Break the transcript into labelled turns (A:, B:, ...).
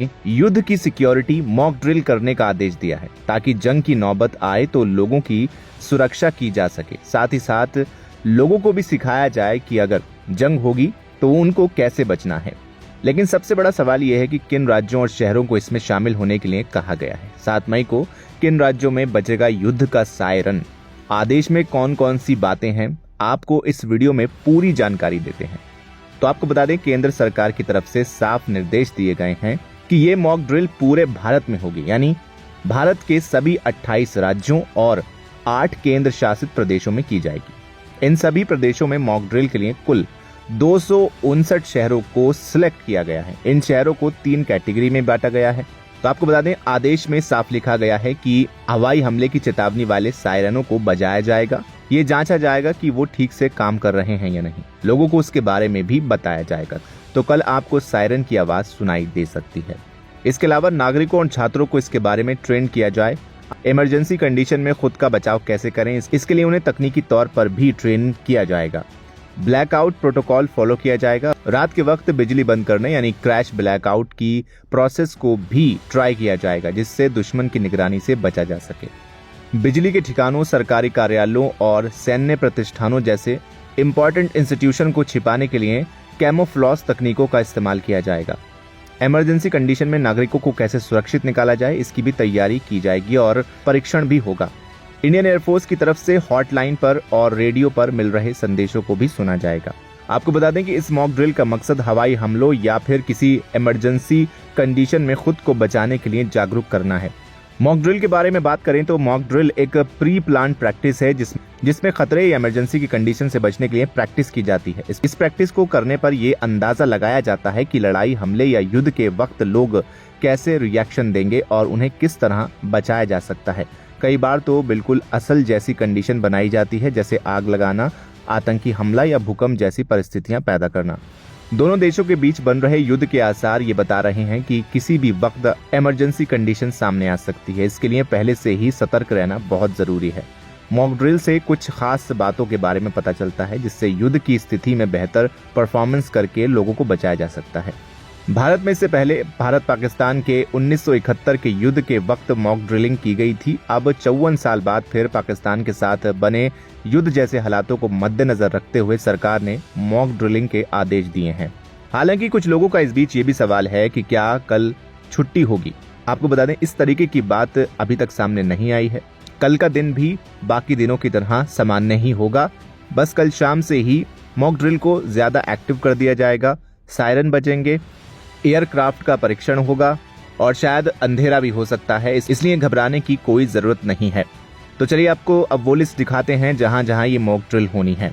A: युद्ध की security mock drill करने का आदेश दिया है ताकि जंग की नौबत आए तो लोगों की सुरक्षा की जा सके। साथ ही साथ लोगों को भी सिखाया जाए कि अगर जंग होगी तो उनको कैसे बचना है। लेकिन सबसे बड़ा सवाल यह है कि किन राज्यों और शहरों को इसमें शामिल होने के लिए कहा गया है। 7 मई को किन राज्यों में बजेगा युद्ध का सायरन, आदेश में कौन कौन सी बातें हैं, आपको इस वीडियो में पूरी जानकारी देते हैं। तो आपको बता दें, केंद्र सरकार की तरफ से साफ निर्देश दिए गए हैं कि ये मॉक ड्रिल पूरे भारत में होगी, यानी भारत के सभी 28 राज्यों और 8 केंद्र शासित प्रदेशों में की जाएगी। इन सभी प्रदेशों में मॉक ड्रिल के लिए कुल 259 शहरों को सिलेक्ट किया गया है। इन शहरों को 3 कैटेगरी में बांटा गया है। तो आपको बता दें, आदेश में साफ लिखा गया है कि हवाई हमले की चेतावनी वाले सायरनों को बजाया जाएगा। ये जांचा जाएगा कि वो ठीक से काम कर रहे हैं या नहीं। लोगों को उसके बारे में भी बताया जाएगा, तो कल आपको सायरन की आवाज सुनाई दे सकती है। इसके अलावा नागरिकों और छात्रों को इसके बारे में ट्रेन किया जाए। इमरजेंसी कंडीशन में खुद का बचाव कैसे करें, इसके लिए उन्हें तकनीकी तौर पर भी ट्रेन किया जाएगा। ब्लैकआउट प्रोटोकॉल फॉलो किया जाएगा। रात के वक्त बिजली बंद करने यानी क्रैश ब्लैकआउट की प्रोसेस को भी ट्राई किया जाएगा, जिससे दुश्मन की निगरानी से बचा जा सके। बिजली के ठिकानों, सरकारी कार्यालयों और सैन्य प्रतिष्ठानों जैसे इंपॉर्टेंट इंस्टीट्यूशन को छिपाने के लिए कैमोफ्लॉज तकनीकों का इस्तेमाल किया जाएगा। इमरजेंसी कंडीशन में नागरिकों को कैसे सुरक्षित निकाला जाए, इसकी भी तैयारी की जाएगी और परीक्षण भी होगा। इंडियन एयरफोर्स की तरफ से हॉटलाइन पर और रेडियो पर मिल रहे संदेशों को भी सुना जाएगा। आपको बता दें कि इस मॉक ड्रिल का मकसद हवाई हमलों या फिर किसी इमरजेंसी कंडीशन में खुद को बचाने के लिए जागरूक करना है। मॉक ड्रिल के बारे में बात करें तो मॉक ड्रिल एक प्री प्लान प्रैक्टिस है जिसमें खतरे या इमरजेंसी की कंडीशन से बचने के लिए प्रैक्टिस की जाती है। इस प्रैक्टिस को करने पर यह अंदाजा लगाया जाता है कि लड़ाई, हमले या युद्ध के वक्त लोग कैसे रिएक्शन देंगे और उन्हें किस तरह बचाया जा सकता है। कई बार तो बिल्कुल असल जैसी कंडीशन बनाई जाती है, जैसे आग लगाना, आतंकी हमला या भूकंप जैसी परिस्थितियां पैदा करना। दोनों देशों के बीच बन रहे युद्ध के आसार ये बता रहे हैं कि किसी भी वक्त इमरजेंसी कंडीशन सामने आ सकती है। इसके लिए पहले से ही सतर्क रहना बहुत जरूरी है। मॉक ड्रिल से कुछ खास बातों के बारे में पता चलता है, जिससे युद्ध की स्थिति में बेहतर परफॉर्मेंस करके लोगों को बचाया जा सकता है। भारत में इससे पहले भारत पाकिस्तान के 1971 के युद्ध के वक्त मॉक ड्रिलिंग की गई थी। अब 54 साल बाद फिर पाकिस्तान के साथ बने युद्ध जैसे हालातों को मद्देनजर रखते हुए सरकार ने मॉक ड्रिलिंग के आदेश दिए हैं। हालांकि कुछ लोगों का इस बीच ये भी सवाल है कि क्या कल छुट्टी होगी। आपको बता दें, इस तरीके की बात अभी तक सामने नहीं आई है। कल का दिन भी बाकी दिनों की तरह सामान्य ही होगा। बस कल शाम से ही मॉक ड्रिल को ज्यादा एक्टिव कर दिया जाएगा। सायरन बजेंगे, एयरक्राफ्ट का परीक्षण होगा और शायद अंधेरा भी हो सकता है, इसलिए घबराने की कोई जरूरत नहीं है। तो चलिए आपको अब वो लिस्ट दिखाते हैं जहां जहां ये मॉक ड्रिल होनी है।